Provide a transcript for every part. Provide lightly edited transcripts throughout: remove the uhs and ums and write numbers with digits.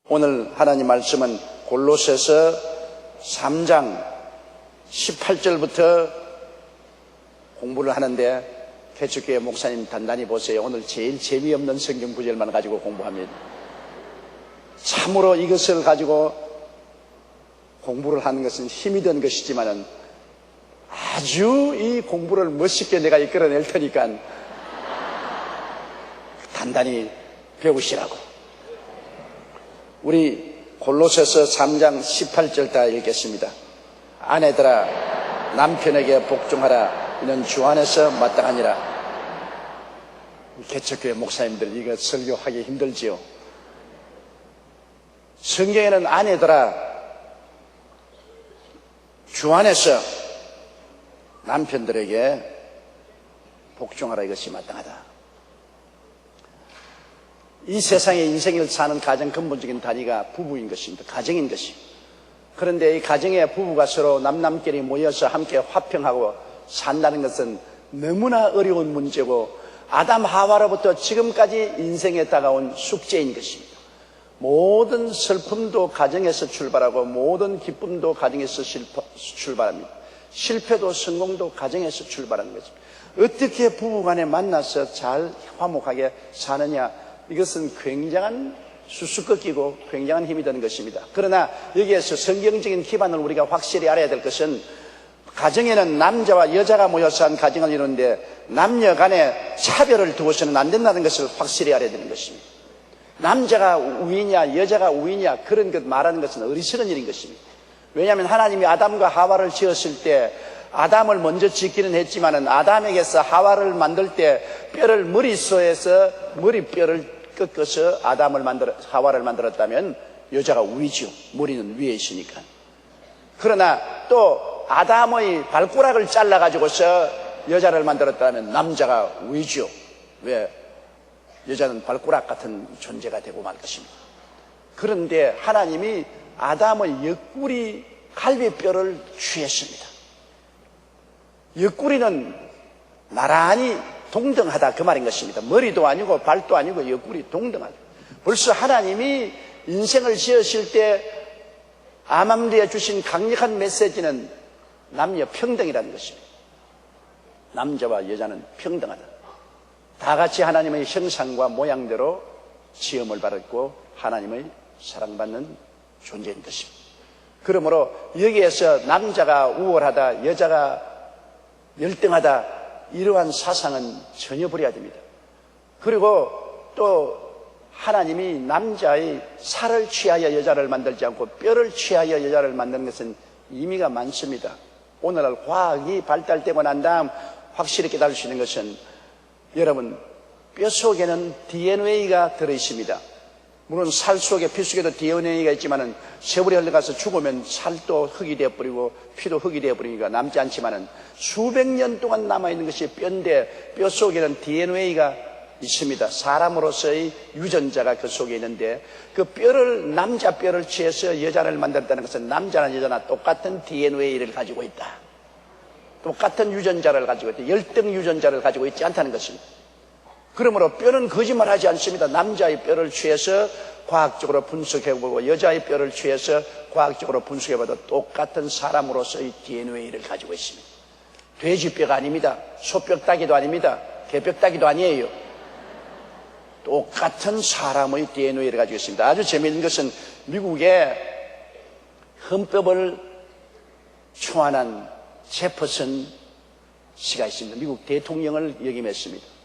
오늘 하나님 말씀은 골로새서 3장 18절부터 공부를 하는데 개척교회 목사님 단단히 보세요. 오늘 제일 재미없는 성경 구절만 가지고 공부합니다. 참으로 이것을 가지고 공부를 하는 것은 힘이 든 것이지만은 아주 이 공부를 멋있게 내가 이끌어낼 테니까 단단히 배우시라고. 우리 골로새서 3장 18절 다 읽겠습니다. 아내들아 남편에게 복종하라. 이는 주 안에서 마땅하니라. 개척교회 목사님들 이거 설교하기 힘들지요. 성경에는 아내들아 주 안에서 남편들에게 복종하라 이것이 마땅하다. 이 세상의 인생을 사는 가장 근본적인 단위가 부부인 것입니다. 가정인 것입니다. 그런데 이 가정의 부부가 서로 남남끼리 모여서 함께 화평하고 산다는 것은 너무나 어려운 문제고 아담 하와로부터 지금까지 인생에 다가온 숙제인 것입니다. 모든 슬픔도 가정에서 출발하고 모든 기쁨도 가정에서 출발합니다. 실패도 성공도 가정에서 출발하는 것입니다. 어떻게 부부간에 만나서 잘 화목하게 사느냐, 이것은 굉장한 수수께끼고 굉장한 힘이 드는 것입니다. 그러나 여기에서 성경적인 기반을 우리가 확실히 알아야 될 것은 가정에는 남자와 여자가 모여서 한 가정을 이루는데 남녀 간에 차별을 두어서는 안 된다는 것을 확실히 알아야 되는 것입니다. 남자가 우위냐 여자가 우위냐 그런 것 말하는 것은 어리석은 일인 것입니다. 왜냐하면 하나님이 아담과 하와를 지었을 때 아담을 먼저 짓기는 했지만은 아담에게서 하와를 만들 때 뼈를 머릿속에서 머리뼈를 꺾어서 하와를 만들었다면 여자가 우위죠. 머리는 위에 있으니까. 그러나 또 아담의 발가락을 잘라가지고서 여자를 만들었다면 남자가 우위죠. 왜? 여자는 발가락 같은 존재가 되고 말 것입니다. 그런데 하나님이 아담의 옆구리 갈비뼈를 취했습니다. 옆구리는 나란히 동등하다 그 말인 것입니다. 머리도 아니고 발도 아니고 옆구리 동등하다. 벌써 하나님이 인생을 지으실 때 암암리에 주신 강력한 메시지는 남녀 평등이라는 것입니다. 남자와 여자는 평등하다. 다 같이 하나님의 형상과 모양대로 지음을 받았고 하나님의 사랑받는 존재인 것입니다. 그러므로 여기에서 남자가 우월하다 여자가 열등하다 이러한 사상은 전혀 버려야 됩니다. 그리고 또 하나님이 남자의 살을 취하여 여자를 만들지 않고 뼈를 취하여 여자를 만드는 것은 의미가 많습니다. 오늘날 과학이 발달되고 난 다음 확실히 깨달을 수 있는 것은 여러분 뼈 속에는 DNA가 들어있습니다. 물론 살 속에 피 속에도 DNA가 있지만은 세월이 흘러가서 죽으면 살도 흙이 되어버리고 피도 흙이 되어버리니까 남지 않지만은 수백 년 동안 남아있는 것이 뼈인데 뼈 속에는 DNA가 있습니다. 사람으로서의 유전자가 그 속에 있는데 그 뼈를 남자 뼈를 취해서 여자를 만들었다는 것은 남자나 여자나 똑같은 DNA를 가지고 있다. 똑같은 유전자를 가지고 있다. 열등 유전자를 가지고 있지 않다는 것입니다. 그러므로 뼈는 거짓말하지 않습니다. 남자의 뼈를 취해서 과학적으로 분석해보고 여자의 뼈를 취해서 과학적으로 분석해봐도 똑같은 사람으로서의 DNA를 가지고 있습니다. 돼지뼈가 아닙니다. 소뼈따기도 아닙니다. 개뼈따기도 아니에요. 똑같은 사람의 DNA를 가지고 있습니다. 아주 재미있는 것은 미국의 헌법을 초안한 제퍼슨 씨가 있습니다. 미국 대통령을 역임했습니다.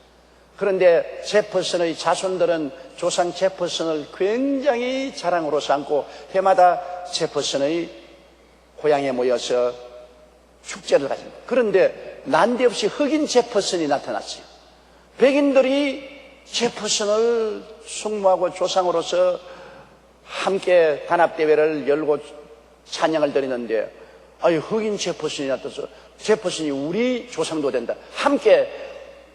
그런데 제퍼슨의 자손들은 조상 제퍼슨을 굉장히 자랑으로 삼고 해마다 제퍼슨의 고향에 모여서 축제를 가집니다. 그런데 난데없이 흑인 제퍼슨이 나타났어요. 백인들이 제퍼슨을 숭모하고 조상으로서 함께 단합대회를 열고 찬양을 드리는데 흑인 제퍼슨이 나타나서 제퍼슨이 우리 조상도 된다. 함께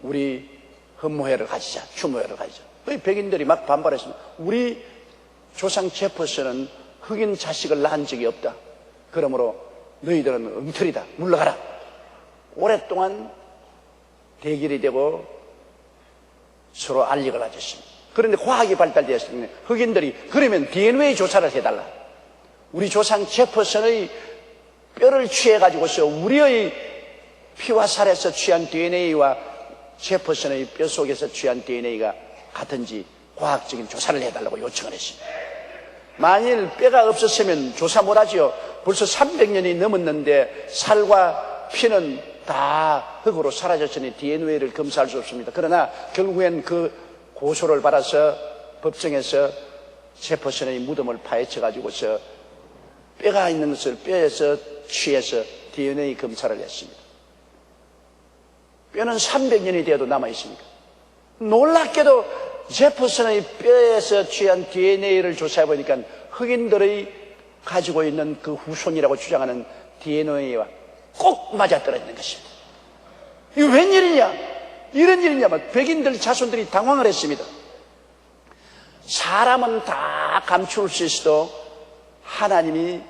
우리 헌모회를 가지자. 추모회를 가지자. 백인들이 막 반발했습니다. 우리 조상 제퍼슨은 흑인 자식을 낳은 적이 없다. 그러므로 너희들은 엉터리다. 물러가라. 오랫동안 대결이 되고 서로 알력을 가졌습니다. 그런데 과학이 발달되었으니 흑인들이 그러면 DNA 조사를 해달라. 우리 조상 제퍼슨의 뼈를 취해가지고서 우리의 피와 살에서 취한 DNA와 제퍼슨의 뼈 속에서 취한 DNA가 같은지 과학적인 조사를 해달라고 요청을 했습니다. 만일 뼈가 없었으면 조사 못하지요. 벌써 300년이 넘었는데 살과 피는 다 흙으로 사라졌으니 DNA를 검사할 수 없습니다. 그러나 결국엔 그 고소를 받아서 법정에서 제퍼슨의 무덤을 파헤쳐가지고서 뼈가 있는 것을 뼈에서 취해서 DNA 검사를 했습니다. 뼈는 300년이 되어도 남아있습니까? 놀랍게도 제퍼슨의 뼈에서 취한 DNA를 조사해보니까 흑인들의 가지고 있는 그 후손이라고 주장하는 DNA와 꼭 맞아떨어지는 것입니다. 이거 웬일이냐? 이런 일이냐? 백인들 자손들이 당황을 했습니다. 사람은 다 감출 수 있어도 하나님이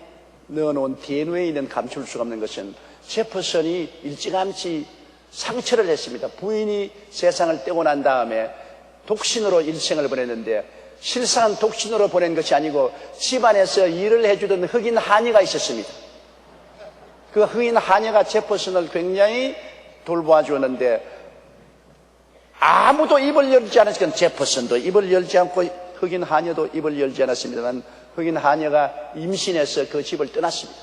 넣어놓은 DNA는 감출 수가 없는 것은 제퍼슨이 일찌감치 상처를 했습니다. 부인이 세상을 떼고 난 다음에 독신으로 일생을 보냈는데 실상은 독신으로 보낸 것이 아니고 집안에서 일을 해주던 흑인 하녀가 있었습니다. 그 흑인 하녀가 제퍼슨을 굉장히 돌보아 주었는데 아무도 입을 열지 않았으니까 제퍼슨도 입을 열지 않고 흑인 하녀도 입을 열지 않았습니다만 흑인 하녀가 임신해서 그 집을 떠났습니다.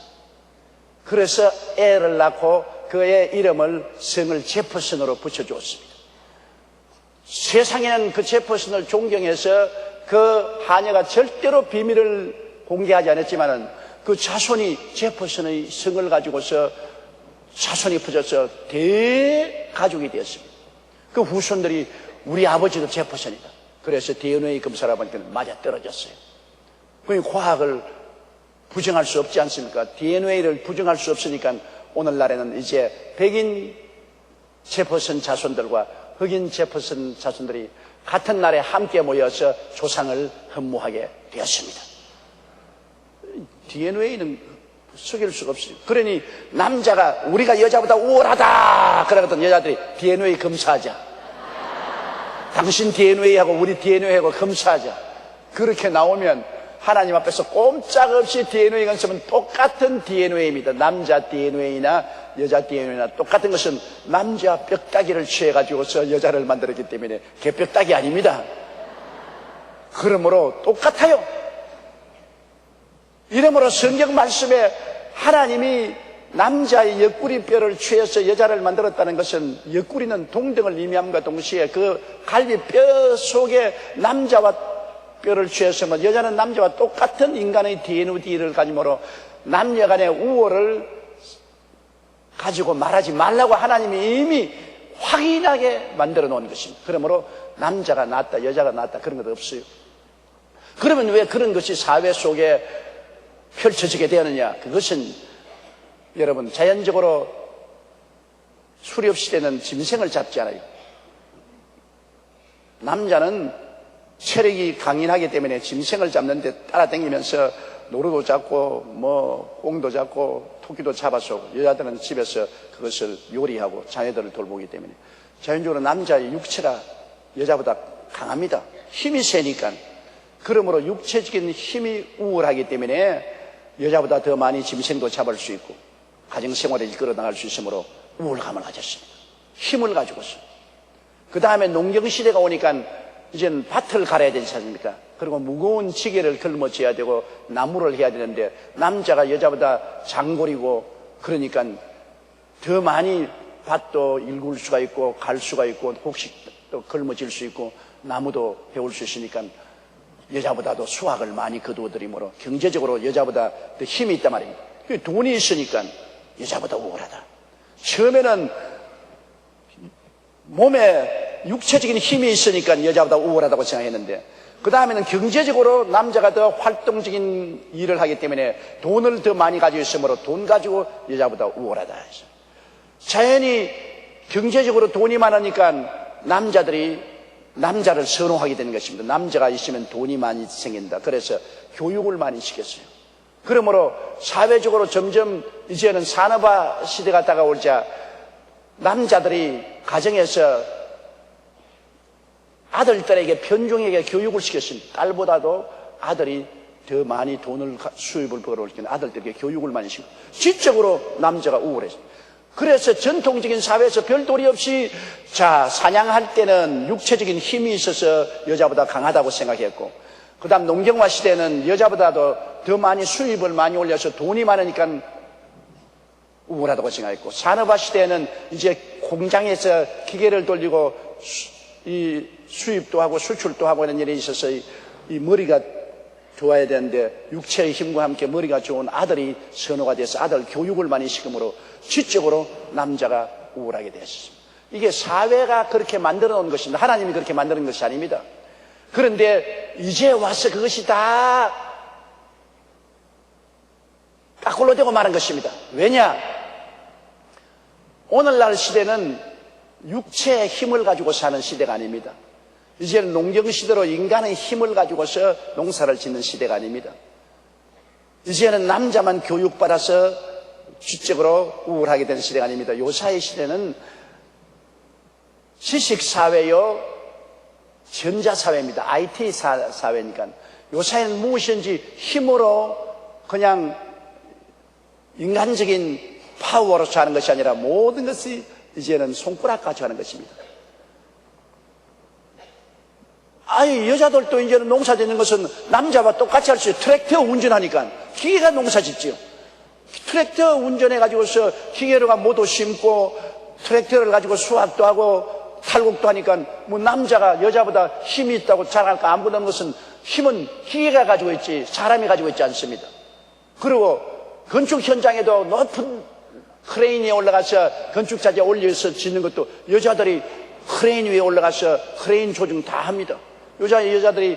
그래서 애를 낳고 그의 이름을 성을 제퍼슨으로 붙여주었습니다. 세상에는 그 제퍼슨을 존경해서 그 하녀가 절대로 비밀을 공개하지 않았지만은 그 자손이 제퍼슨의 성을 가지고서 자손이 퍼져서 대가족이 되었습니다. 그 후손들이 우리 아버지도 제퍼슨이다. 그래서 DNA 검사를 해보니까 맞아 떨어졌어요. 그러니까 과학을 부정할 수 없지 않습니까? DNA를 부정할 수 없으니까 오늘날에는 이제 백인 제퍼슨 자손들과 흑인 제퍼슨 자손들이 같은 날에 함께 모여서 조상을 흠모하게 되었습니다. DNA는 속일 수가 없어요. 그러니 남자가 우리가 여자보다 우월하다 그러거든. 여자들이 DNA 검사하자. 당신 DNA하고 우리 DNA하고 검사하자. 그렇게 나오면 하나님 앞에서 꼼짝없이 DNA 검사하면 똑같은 DNA입니다. 남자 DNA나 여자 DNA나 똑같은 것은 남자 뼈다귀를 취해가지고서 여자를 만들었기 때문에 개뼈다귀 아닙니다. 그러므로 똑같아요. 이러므로 성경 말씀에 하나님이 남자의 옆구리 뼈를 취해서 여자를 만들었다는 것은 옆구리는 동등을 의미함과 동시에 그 갈비뼈 속에 남자와 뼈를 취해서 여자는 남자와 똑같은 인간의 DNA를 가지므로 남녀 간의 우월을 가지고 말하지 말라고 하나님이 이미 확인하게 만들어 놓은 것입니다. 그러므로 남자가 낫다 여자가 낫다 그런 것 없어요. 그러면 왜 그런 것이 사회 속에 펼쳐지게 되었느냐? 그것은 여러분 자연적으로 수렵시대는 짐승을 잡지 않아요. 남자는 체력이 강인하기 때문에 짐승을 잡는데 따라다니면서 노루도 잡고 꽁도 잡고 토끼도 잡아서 여자들은 집에서 그것을 요리하고 자녀들을 돌보기 때문에 자연적으로 남자의 육체가 여자보다 강합니다. 힘이 세니까. 그러므로 육체적인 힘이 우월하기 때문에 여자보다 더 많이 짐승도 잡을 수 있고 가정생활을 이끌어 나갈 수 있으므로 우월감을 가졌습니다. 힘을 가지고서. 그 다음에 농경시대가 오니까 이제는 밭을 갈아야 되지 않습니까? 그리고 무거운 지게를 걸머쥐어야 되고 나무를 해야 되는데 남자가 여자보다 장골이고 그러니까 더 많이 밭도 일굴 수가 있고 갈 수가 있고 혹시 또 걸머질 수 있고 나무도 해올 수 있으니까 여자보다도 수확을 많이 거두어들이므로 경제적으로 여자보다 더 힘이 있단 말입니다. 돈이 있으니까 여자보다 우월하다. 처음에는 몸에 육체적인 힘이 있으니까 여자보다 우월하다고 생각했는데 그 다음에는 경제적으로 남자가 더 활동적인 일을 하기 때문에 돈을 더 많이 가지고 있으므로 돈 가지고 여자보다 우월하다 해서 자연히 경제적으로 돈이 많으니까 남자들이 남자를 선호하게 되는 것입니다. 남자가 있으면 돈이 많이 생긴다. 그래서 교육을 많이 시켰어요. 그러므로 사회적으로 점점 이제는 산업화 시대가 다가오자 남자들이 가정에서 아들들에게 편중에게 교육을 시켰습니다. 딸보다도 아들이 더 많이 수입을 벌어올 때는 아들들에게 교육을 많이 시키고, 지적으로 남자가 우월했습니다. 그래서 전통적인 사회에서 별 도리 없이 사냥할 때는 육체적인 힘이 있어서 여자보다 강하다고 생각했고, 그 다음 농경화 시대는 여자보다도 더 많이 수입을 많이 올려서 돈이 많으니까 우월하다고 생각했고, 산업화 시대에는 이제 공장에서 기계를 돌리고 이 수입도 하고 수출도 하고 하는 일이 있어서 이 머리가 좋아야 되는데 육체의 힘과 함께 머리가 좋은 아들이 선호가 돼서 아들 교육을 많이 시킴으로 지적으로 남자가 우월하게 되었습니다. 이게 사회가 그렇게 만들어 놓은 것입니다. 하나님이 그렇게 만드는 것이 아닙니다. 그런데 이제 와서 그것이 다 까꿀로 되고 마는 것입니다. 왜냐? 오늘날 시대는 육체의 힘을 가지고 사는 시대가 아닙니다. 이제는 농경시대로 인간의 힘을 가지고서 농사를 짓는 시대가 아닙니다. 이제는 남자만 교육받아서 지적으로 우월하게 되는 시대가 아닙니다. 요사의 시대는 지식사회요, 전자사회입니다. IT 사회니까. 요사에는 무엇인지 힘으로 그냥 인간적인 파워로서 하는 것이 아니라 모든 것이 이제는 손가락까지 하는 것입니다. 여자들도 이제는 농사 짓는 것은 남자와 똑같이 할 수 있어요. 트랙터 운전하니까. 기계가 농사 짓지요. 트랙터 운전해가지고서 기계로가 모두 심고, 트랙터를 가지고 수확도 하고, 탈곡도 하니까, 남자가 여자보다 힘이 있다고 자랑할까 안 보는 것은 힘은 기계가 가지고 있지, 사람이 가지고 있지 않습니다. 그리고 건축 현장에도 높은 크레인 위에 올라가서 건축자재 올려서 짓는 것도 여자들이 크레인 위에 올라가서 크레인 조정 다 합니다. 여자들이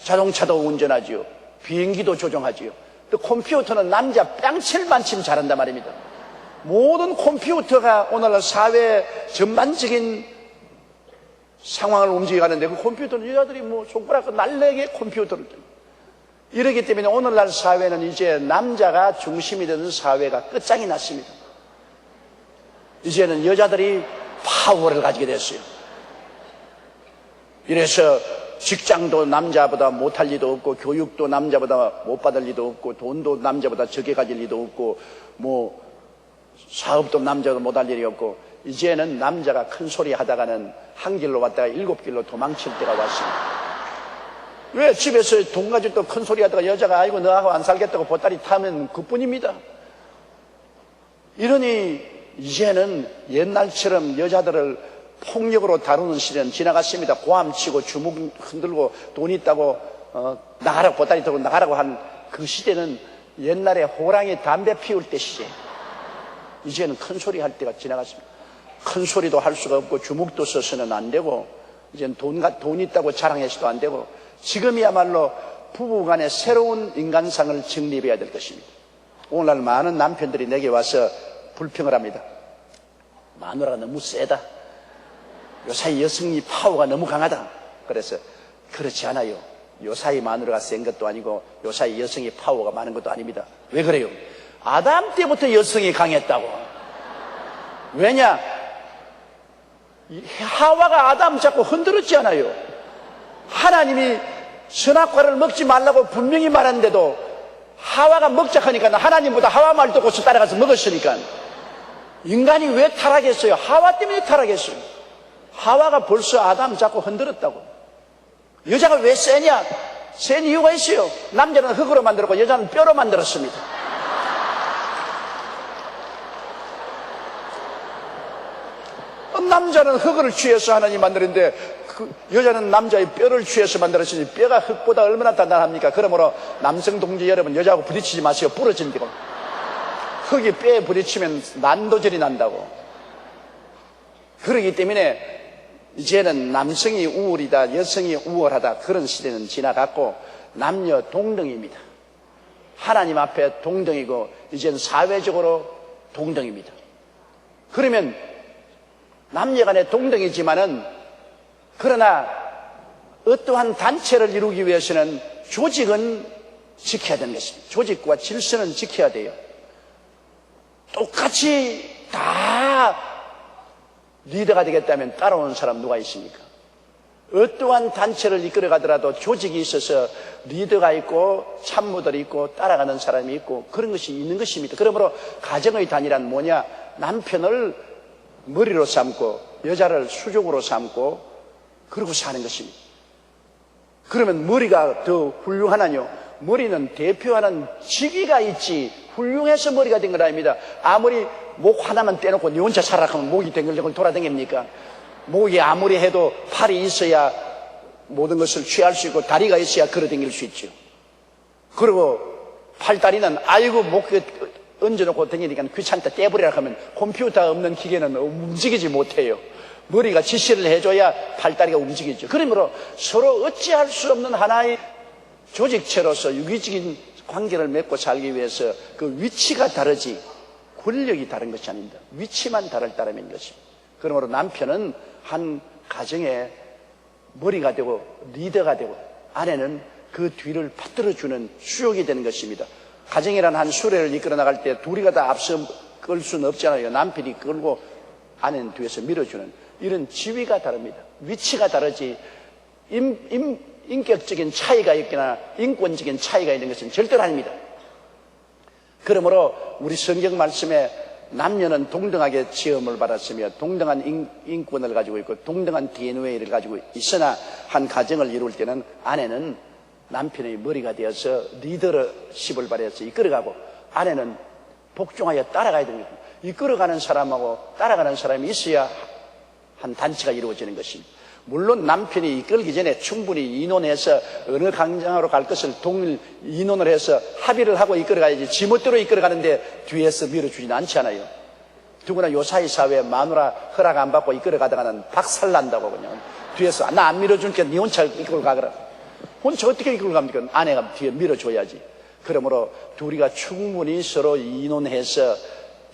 자동차도 운전하지요. 비행기도 조종하지요. 또 컴퓨터는 남자 뺨칠만 침 잘한단 말입니다. 모든 컴퓨터가 오늘날 사회 전반적인 상황을 움직여가는데 그 컴퓨터는 여자들이 손가락 날래게 컴퓨터를 이러기 때문에 오늘날 사회는 이제 남자가 중심이 되는 사회가 끝장이 났습니다. 이제는 여자들이 파워를 가지게 됐어요. 이래서 직장도 남자보다 못할 리도 없고, 교육도 남자보다 못 받을 리도 없고, 돈도 남자보다 적게 가질 리도 없고, 사업도 남자보다 못할 일이 없고, 이제는 남자가 큰 소리 하다가는 한 길로 왔다가 7길로 도망칠 때가 왔습니다. 왜? 집에서 돈 가지고 또 큰 소리 하다가 여자가 아이고 너하고 안 살겠다고 보따리 타면 그뿐입니다. 이러니 이제는 옛날처럼 여자들을 폭력으로 다루는 시대는 지나갔습니다. 고함치고 주먹 흔들고 돈 있다고 나가라고 보따리 들고 나가라고 한 그 시대는 옛날에 호랑이 담배 피울 때 시제. 이제는 큰 소리 할 때가 지나갔습니다. 큰 소리도 할 수가 없고 주먹도 써서는 안 되고, 이제는 돈 있다고 자랑해서도 안 되고, 지금이야말로 부부간의 새로운 인간상을 정립해야 될 것입니다. 오늘날 많은 남편들이 내게 와서 불평을 합니다. 마누라가 너무 세다. 요사이 여성이 파워가 너무 강하다. 그래서 그렇지 않아요. 요사이 마누라가 센 것도 아니고 요사이 여성이 파워가 많은 것도 아닙니다. 왜 그래요? 아담 때부터 여성이 강했다고. 왜냐? 하와가 아담 잡고 흔들었지 않아요. 하나님이 선악과를 먹지 말라고 분명히 말했는데도 하와가 먹자 하니까 하나님보다 하와 말 듣고서 따라가서 먹었으니까. 인간이 왜 타락했어요? 하와 때문에 타락했어요. 하와가 벌써 아담 잡고 흔들었다고. 여자가 왜 세냐? 센 이유가 있어요. 남자는 흙으로 만들었고 여자는 뼈로 만들었습니다. 남자는 흙을 취해서 하나님 만드는데 여자는 남자의 뼈를 취해서 만들었으니 뼈가 흙보다 얼마나 단단합니까? 그러므로 남성 동지 여러분, 여자하고 부딪히지 마세요. 부러진다고. 흙이 뼈에 부딪히면 난도질이 난다고. 그러기 때문에 이제는 남성이 우월이다, 여성이 우월하다, 그런 시대는 지나갔고 남녀 동등입니다. 하나님 앞에 동등이고 이제는 사회적으로 동등입니다. 그러면 남녀 간에 동등이지만은, 그러나 어떠한 단체를 이루기 위해서는 조직은 지켜야 되는 것입니다. 조직과 질서는 지켜야 돼요. 똑같이 다 리더가 되겠다면 따라오는 사람 누가 있습니까? 어떠한 단체를 이끌어가더라도 조직이 있어서 리더가 있고 참모들이 있고 따라가는 사람이 있고 그런 것이 있는 것입니다. 그러므로 가정의 단위란 뭐냐? 남편을 머리로 삼고 여자를 수종으로 삼고 그러고 사는 것입니다. 그러면 머리가 더 훌륭하나요? 머리는 대표하는 직위가 있지 훌륭해서 머리가 된 건 아닙니다. 아무리 목 하나만 떼놓고 니 혼자 살아가면 목이 댕글댕글 돌아다닙니까? 목이 아무리 해도 팔이 있어야 모든 것을 취할 수 있고 다리가 있어야 걸어다닐 수 있죠. 그리고 팔다리는 아이고 목에 얹어놓고 다니니까 귀찮다 떼버리라 하면 컴퓨터 없는 기계는 움직이지 못해요. 머리가 지시를 해줘야 팔다리가 움직이죠. 그러므로 서로 어찌할 수 없는 하나의 조직체로서 유기적인 관계를 맺고 살기 위해서 그 위치가 다르지 권력이 다른 것이 아닙니다. 위치만 다를 따름인 것입니다. 그러므로 남편은 한 가정의 머리가 되고 리더가 되고 아내는 그 뒤를 받들어주는 수욕이 되는 것입니다. 가정이라는 한 수레를 이끌어 나갈 때 둘이가 다 앞서 끌 수는 없잖아요. 남편이 끌고 아내는 뒤에서 밀어주는 이런 지위가 다릅니다. 위치가 다르지 인격적인 차이가 있거나 인권적인 차이가 있는 것은 절대로 아닙니다. 그러므로 우리 성경 말씀에 남녀는 동등하게 지음을 받았으며 동등한 인권을 가지고 있고 동등한 DNA를 가지고 있으나 한 가정을 이룰 때는 아내는 남편의 머리가 되어서 리더십을 발휘해서 이끌어가고 아내는 복종하여 따라가야 됩니다. 이끌어가는 사람하고 따라가는 사람이 있어야 한 단체가 이루어지는 것입니다. 물론 남편이 이끌기 전에 충분히 인원해서 어느 광장으로 갈 것을 동일 인원을 해서 합의를 하고 이끌어가야지 지멋대로 이끌어가는데 뒤에서 밀어주지는 않잖아요. 누구나 요사이 사회에 마누라 허락 안 받고 이끌어가다가는 박살난다고 그냥 뒤에서 나 안 밀어주니까 니 혼자 이끌어 가거라. 혼자 어떻게 이끌어 갑니까? 아내가 뒤에 밀어줘야지. 그러므로 둘이가 충분히 서로 인원해서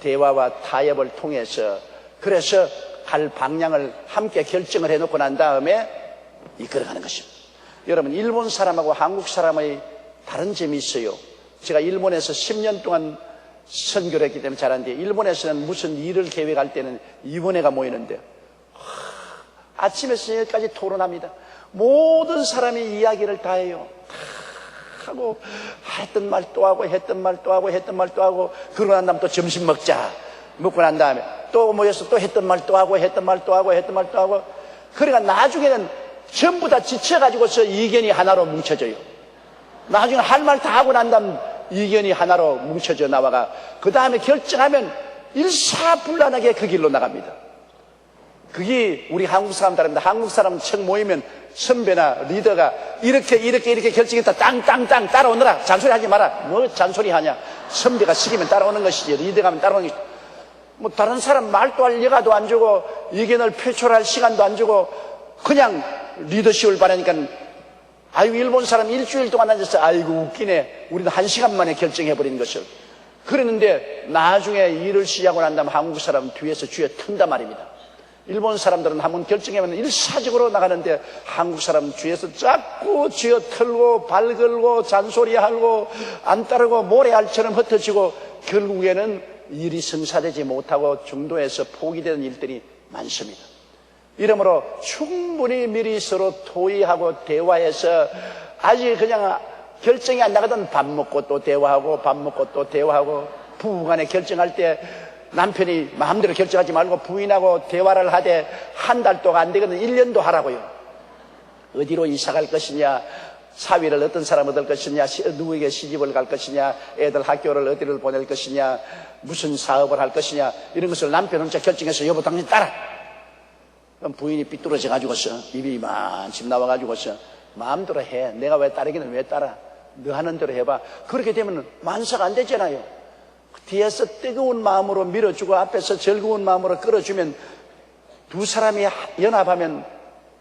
대화와 타협을 통해서 그래서 갈 방향을 함께 결정을 해놓고 난 다음에 이끌어가는 것입니다. 여러분 일본 사람하고 한국 사람의 다른 점이 있어요. 제가 일본에서 10년 동안 선교를 했기 때문에 잘 아는데 일본에서는 무슨 일을 계획할 때는 위원회가 모이는데 아침에서 저녁까지 토론합니다. 모든 사람이 이야기를 다 해요. 다 하고 했던 말 또 하고 했던 말 또 하고 했던 말 또 하고 그러고 난 다음에 또 점심 먹자. 먹고 난 다음에 또 모여서 또 했던 말 또 하고 했던 말 또 하고 했던 말 또 하고 그러니까 나중에는 전부 다 지쳐가지고서 이견이 하나로 뭉쳐져요. 나중에 할 말 다 하고 난 다음 이견이 하나로 뭉쳐져 나와가 그 다음에 결정하면 일사불란하게 그 길로 나갑니다. 그게 우리 한국 사람들입니다. 한국 사람 청 모이면 선배나 리더가 이렇게 결정했다 땅땅땅 따라오느라 잔소리하지 마라. 뭐 잔소리하냐. 선배가 시키면 따라오는 것이지 리더가 하면 따라오는 것이지. 뭐 다른 사람 말도 할 여가도 안 주고 의견을 표출할 시간도 안 주고 그냥 리더십을 바라니까 아이고 일본 사람 일주일 동안 앉아서 아이고 웃기네. 우리는 1시간 만에 결정해버린 것을. 그랬는데 나중에 일을 시작하고 난 다음에 한국 사람 뒤에서 쥐어 튼단 말입니다. 일본 사람들은 한번 결정하면 일사적으로 나가는데 한국 사람 뒤에서 자꾸 쥐어 털고 발 걸고 잔소리하고 안 따르고 모래알처럼 흩어지고 결국에는 일이 성사되지 못하고 중도에서 포기되는 일들이 많습니다. 이러므로 충분히 미리 서로 토의하고 대화해서 아직 그냥 결정이 안 나가던 밥 먹고 또 대화하고 밥 먹고 또 대화하고 부부간에 결정할 때 남편이 마음대로 결정하지 말고 부인하고 대화를 하되 한 달 동안 안 되거든 1년도 하라고요. 어디로 이사 갈 것이냐, 사위를 어떤 사람 얻을 것이냐, 누구에게 시집을 갈 것이냐, 애들 학교를 어디를 보낼 것이냐, 무슨 사업을 할 것이냐 이런 것을 남편 혼자 결정해서 여보 당신 따라. 그럼 부인이 삐뚤어져 가지고서 입이 이만큼 나와 가지고서 마음대로 해. 내가 왜 따르기는 왜 따라. 너 하는 대로 해봐. 그렇게 되면 만사가 안 되잖아요. 뒤에서 뜨거운 마음으로 밀어주고 앞에서 즐거운 마음으로 끌어주면 두 사람이 연합하면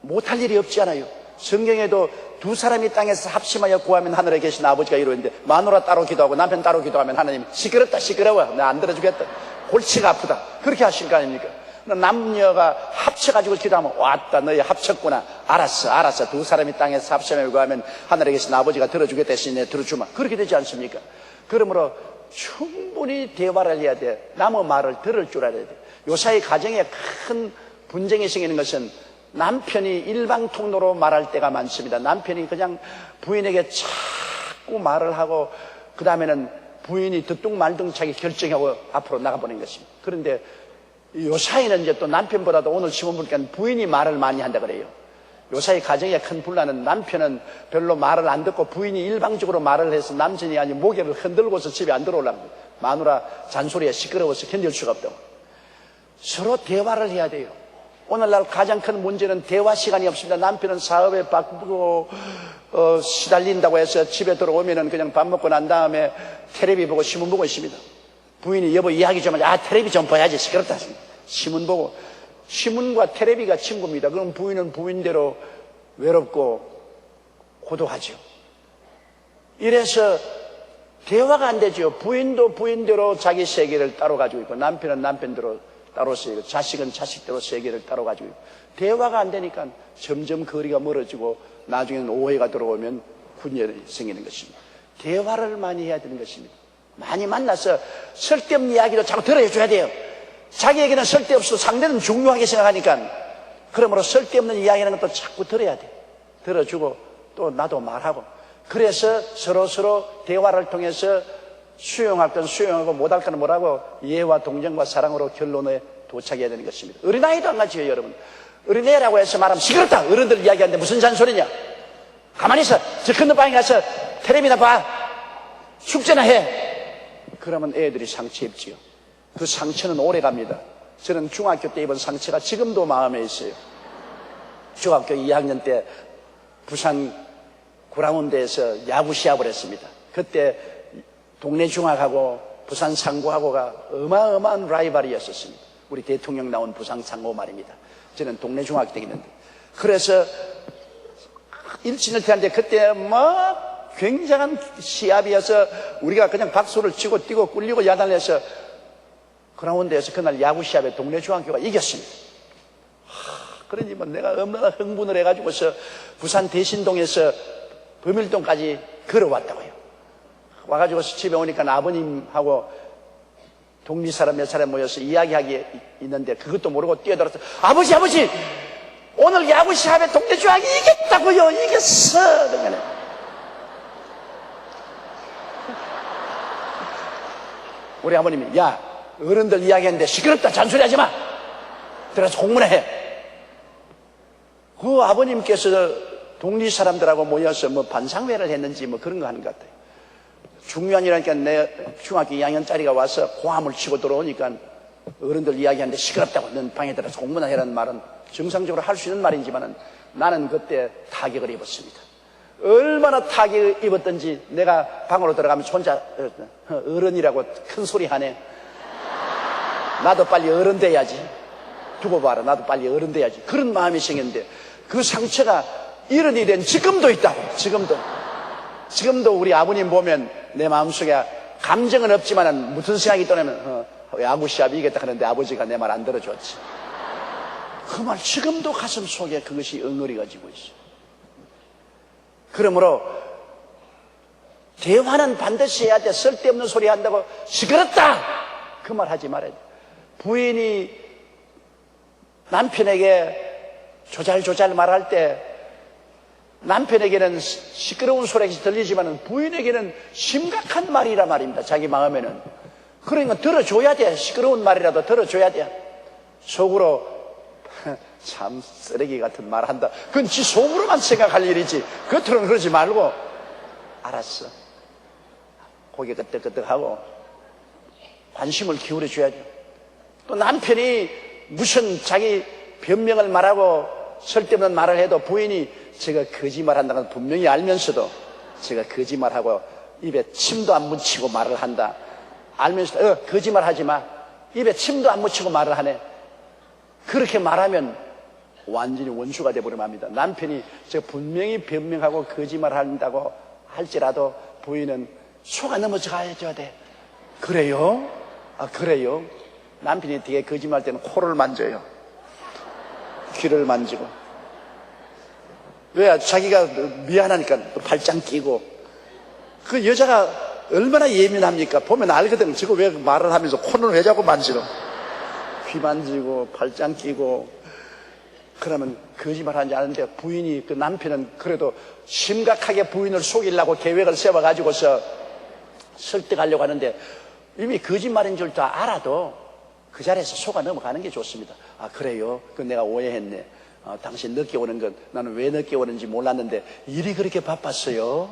못할 일이 없지 않아요. 성경에도 두 사람이 땅에서 합심하여 구하면 하늘에 계신 아버지가 이루는데 마누라 따로 기도하고 남편 따로 기도하면 하나님 시끄럽다 시끄러워 나 안 들어주겠다 골치가 아프다 그렇게 하실 거 아닙니까? 남녀가 합쳐가지고 기도하면 왔다 너희 합쳤구나 알았어 두 사람이 땅에서 합심하여 구하면 하늘에 계신 아버지가 들어주겠다 했으니 내 들어주마 그렇게 되지 않습니까? 그러므로 충분히 대화를 해야 돼. 남의 말을 들을 줄 알아야 돼. 요사이 가정에 큰 분쟁이 생기는 것은 남편이 일방통로로 말할 때가 많습니다. 남편이 그냥 부인에게 자꾸 말을 하고 그 다음에는 부인이 듣둥 말둥차게 결정하고 앞으로 나가버린 것입니다. 그런데 요사이는 이제 또 남편보다도 오늘 시험 보니까 부인이 말을 많이 한다 그래요. 요사이 가정의 큰 분란은 남편은 별로 말을 안 듣고 부인이 일방적으로 말을 해서 남편이 아니 모개를 흔들고서 집에 안 들어오려고 마누라 잔소리에 시끄러워서 견딜 수가 없다고. 서로 대화를 해야 돼요. 오늘날 가장 큰 문제는 대화 시간이 없습니다. 남편은 사업에 바쁘고 시달린다고 해서 집에 들어오면은 그냥 밥 먹고 난 다음에 텔레비 보고 신문 보고 있습니다. 부인이 여보 이야기 좀 하자. 텔레비 좀 봐야지. 시끄럽다. 신문 보고. 신문과 텔레비가 친구입니다. 그럼 부인은 부인대로 외롭고 고독하죠. 이래서 대화가 안 되죠. 부인도 부인대로 자기 세계를 따로 가지고 있고 남편은 남편대로 따로 세계, 자식은 자식대로 세계를 따로 가지고 있고 대화가 안 되니까 점점 거리가 멀어지고 나중에는 오해가 들어오면 분열이 생기는 것입니다. 대화를 많이 해야 되는 것입니다. 많이 만나서 쓸데없는 이야기도 자꾸 들어줘야 돼요. 자기에게는 쓸데없어도 상대는 중요하게 생각하니까 그러므로 쓸데없는 이야기하는 것도 자꾸 들어야 돼. 들어주고 또 나도 말하고 그래서 서로 대화를 통해서 수용할 건 수용하고 못할 건 뭐라고 이해와 동정과 사랑으로 결론에 도착해야 되는 것입니다. 어린아이도 안 같이요 여러분. 어린애라고 해서 말하면 시끄럽다. 어른들 이야기하는데 무슨 잔소리냐. 가만히 있어. 저 건너방에 가서 텔레비나 봐. 숙제나 해. 그러면 애들이 상처 입지요. 그 상처는 오래 갑니다. 저는 중학교 때 입은 상처가 지금도 마음에 있어요. 중학교 2학년 때 부산 구라운드에서 야구 시합을 했습니다. 그때 동네 중학하고 부산 상고하고가 어마어마한 라이벌이었었습니다. 우리 대통령 나온 부산 상고 말입니다. 저는 동네 중학교 때 있는데 그래서 일진을 태하는데 그때 막 굉장한 시합이어서 우리가 그냥 박수를 치고 뛰고 꿀리고 야단내서 그라운드에서 그날 야구 시합에 동네 중학교가 이겼습니다. 그러니 뭐 내가 얼마나 흥분을 해가지고서 부산 대신동에서 범일동까지 걸어왔다고요. 와가지고 집에 오니까 아버님하고 동리 사람 몇 사람 모여서 이야기하기 있는데 그것도 모르고 뛰어들어서 아버지 오늘 야구 시합에 동네 중학이 이겼다고요. 이겼어. 그러면 우리 아버님이 야 어른들 이야기하는데 시끄럽다 잔소리하지 마. 들어서 공부나 해. 그 아버님께서 동리 사람들하고 모여서 뭐 반상회를 했는지 뭐 그런 거 하는 것 같아요. 중요한 일이니까 내 중학교 2학년짜리가 와서 고함을 치고 들어오니까 어른들 이야기하는데 시끄럽다고 넌 방에 들어서 공부나 해라는 말은 정상적으로 할 수 있는 말이지만은 나는 그때 타격을 입었습니다. 얼마나 타격을 입었던지 내가 방으로 들어가면 혼자 어른이라고 큰 소리 하네. 나도 빨리 어른 돼야지. 두고 봐라. 나도 빨리 어른 돼야지. 그런 마음이 생겼는데 그 상처가 어른이 된 지금도 있다고. 지금도 우리 아버님 보면 내 마음속에 감정은 없지만 무슨 생각이 떠나면 야구 시합이 이겼다 하는데 아버지가 내 말 안 들어줬지. 그 말 지금도 가슴 속에 그것이 엉어리 가지고 있어. 그러므로 대화는 반드시 해야 돼. 쓸데없는 소리 한다고 시끄럽다 그 말 하지 말아야 돼. 부인이 남편에게 조잘조잘 말할 때 남편에게는 시끄러운 소리가 들리지만 부인에게는 심각한 말이란 말입니다. 자기 마음에는. 그러니까 들어줘야 돼. 시끄러운 말이라도 들어줘야 돼. 속으로 참 쓰레기 같은 말 한다. 그건 지 속으로만 생각할 일이지 겉으로는 그러지 말고 알았어. 고개 끄덕끄덕하고 관심을 기울여줘야 돼. 또 남편이 무슨 자기 변명을 말하고 쓸데없는 말을 해도 부인이 제가 거짓말한다는 걸 분명히 알면서도 제가 거짓말하고 입에 침도 안 묻히고 말을 한다. 알면서도 거짓말하지 마. 입에 침도 안 묻히고 말을 하네. 그렇게 말하면 완전히 원수가 되어버리면 합니다. 남편이 제가 분명히 변명하고 거짓말한다고 할지라도 부인은 속아 넘어져야 돼. 그래요? 그래요? 남편이 되게 거짓말할 때는 코를 만져요. 귀를 만지고. 왜? 자기가 미안하니까 또 발짱 끼고. 그 여자가 얼마나 예민합니까? 보면 알거든. 지금 왜 말을 하면서 코는 왜 자꾸 만지노? 귀 만지고 발짱 끼고 그러면 거짓말하지 않은데 부인이, 그 남편은 그래도 심각하게 부인을 속이려고 계획을 세워가지고서 설득하려고 하는데 이미 거짓말인 줄 다 알아도 그 자리에서 속아 넘어가는 게 좋습니다. 아, 그래요? 그건 내가 오해했네. 당신 늦게 오는 건 나는 왜 늦게 오는지 몰랐는데 일이 그렇게 바빴어요?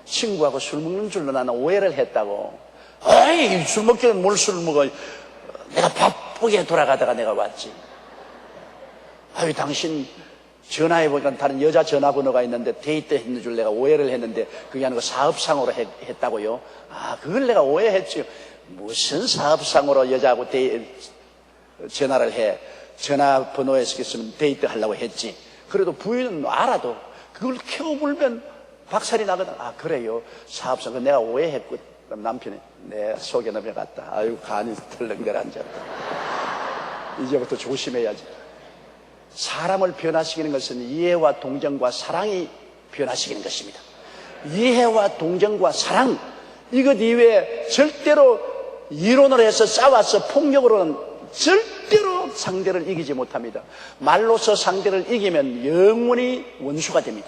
친구하고 술 먹는 줄로 나는 오해를 했다고. 아이, 술 먹기는 뭘 술 먹어. 내가 바쁘게 돌아가다가 내가 왔지. 아유, 당신 전화해보니까 다른 여자 전화번호가 있는데 데이트 했는 줄 내가 오해를 했는데 그게 아니고 사업상으로 했다고요? 아, 그걸 내가 오해했지. 무슨 사업상으로 여자하고 전화를 해. 전화번호에서 있으면 데이트 하려고 했지. 그래도 부인은 알아도 그걸 켜불면 박살이 나거든. 아, 그래요? 사업상, 내가 오해했거든. 남편이 내 속에 넘어갔다. 아유, 간이 털렁거려 앉았다. 이제부터 조심해야지. 사람을 변화시키는 것은 이해와 동정과 사랑이 변화시키는 것입니다. 이해와 동정과 사랑, 이것 이외에 절대로 이론을 해서 싸워서 폭력으로는 절대로 상대를 이기지 못합니다. 말로서 상대를 이기면 영원히 원수가 됩니다.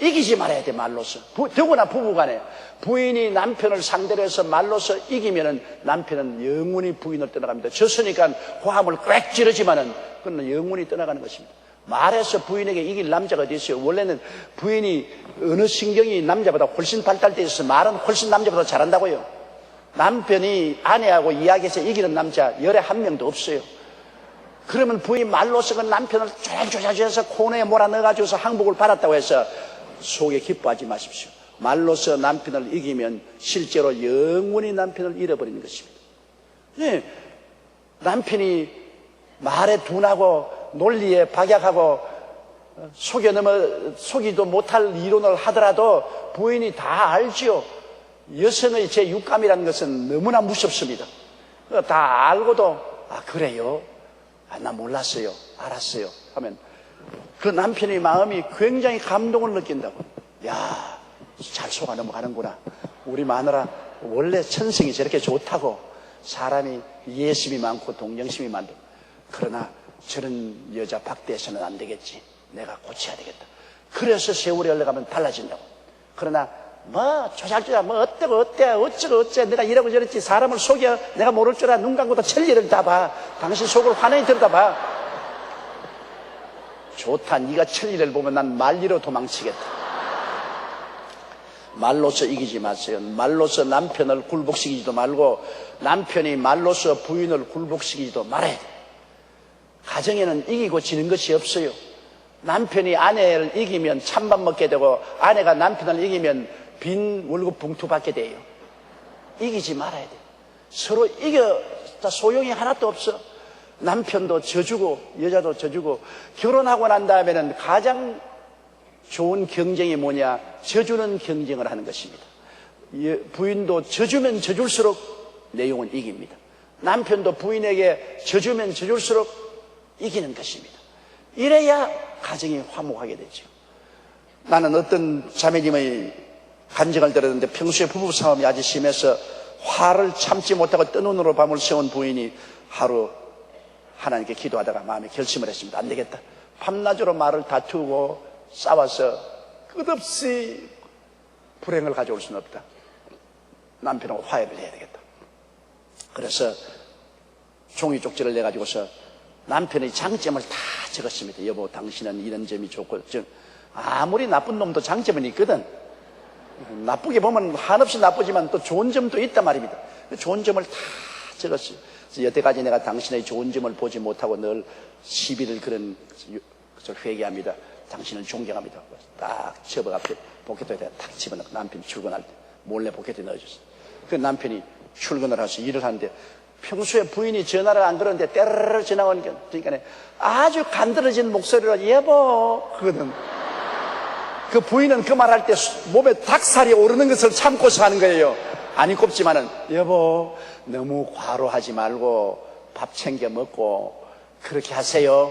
이기지 말아야 돼, 말로서. 더구나 부부간에 부인이 남편을 상대로 해서 말로서 이기면은 남편은 영원히 부인을 떠나갑니다. 졌으니까 고함을 꽥 지르지만은 그건 영원히 떠나가는 것입니다. 말해서 부인에게 이길 남자가 어디 있어요? 원래는 부인이 어느 신경이 남자보다 훨씬 발달되어 있어서 말은 훨씬 남자보다 잘한다고요. 남편이 아내하고 이야기해서 이기는 남자 열에 한 명도 없어요. 그러면 부인 말로서 그 남편을 조잘조잘해서 코너에 몰아넣어가지고서 항복을 받았다고 해서 속에 기뻐하지 마십시오. 말로서 남편을 이기면 실제로 영원히 남편을 잃어버리는 것입니다. 네, 남편이 말에 둔하고 논리에 박약하고 속이도 못할 이론을 하더라도 부인이 다 알지요. 여성의 제 육감이라는 것은 너무나 무섭습니다. 다 알고도 아, 그래요? 아, 나 몰랐어요. 알았어요. 하면 그 남편의 마음이 굉장히 감동을 느낀다고. 야, 잘 속아 넘어가는구나. 우리 마누라 원래 천성이 저렇게 좋다고. 사람이 이해심이 많고 동정심이 많다. 그러나 저런 여자 박대해서는 안 되겠지. 내가 고쳐야 되겠다. 그래서 세월이 흘러가면 달라진다고. 그러나 뭐 조잘조잘 뭐 어때고 어쩌고 어째 내가 이러고 저랬지. 사람을 속여 내가 모를 줄 알아. 눈 감고도 천리를 다 봐. 당신 속을 환하게 들여다봐. 좋다. 네가 천리를 보면 난 말리로 도망치겠다. 말로서 이기지 마세요. 말로서 남편을 굴복시키지도 말고 남편이 말로서 부인을 굴복시키지도 말아야 돼요. 가정에는 이기고 지는 것이 없어요. 남편이 아내를 이기면 찬밥 먹게 되고 아내가 남편을 이기면 빈 월급 봉투 받게 돼요. 이기지 말아야 돼요. 서로 이겨다 소용이 하나도 없어. 남편도 져주고 여자도 져주고. 결혼하고 난 다음에는 가장 좋은 경쟁이 뭐냐? 져주는 경쟁을 하는 것입니다. 부인도 져주면 져줄수록 내 영은 이깁니다. 남편도 부인에게 져주면 져줄수록 이기는 것입니다. 이래야 가정이 화목하게 되죠. 나는 어떤 자매님의 간증을 들었는데 평소에 부부 싸움이 아주 심해서 화를 참지 못하고 뜬 눈으로 밤을 새운 부인이 하루 하나님께 기도하다가 마음에 결심을 했습니다. 안 되겠다. 밤낮으로 말을 다투고 싸워서 끝없이 불행을 가져올 수는 없다. 남편하고 화해를 해야 되겠다. 그래서 종이 쪽지를 내가지고서 남편의 장점을 다 적었습니다. 여보, 당신은 이런 점이 좋고, 아무리 나쁜 놈도 장점은 있거든. 나쁘게 보면 한없이 나쁘지만 또 좋은 점도 있단 말입니다. 좋은 점을 다 적었어요. 그래서 여태까지 내가 당신의 좋은 점을 보지 못하고 늘 시비를 그런 것을 회개합니다. 당신을 존경합니다. 딱 접어 앞에 포켓에다 탁 집어넣고 남편이 출근할 때 몰래 포켓에 넣어줬어요. 그 남편이 출근을 해서 일을 하는데 평소에 부인이 전화를 안 걸었는데 때르르 전화 오는 게 그러니까 아주 간드러진 목소리로 여보 그거든. 그 부인은 그 말할 때 몸에 닭살이 오르는 것을 참고서 하는 거예요. 아니 꼽지만은 여보 너무 과로하지 말고 밥 챙겨 먹고 그렇게 하세요.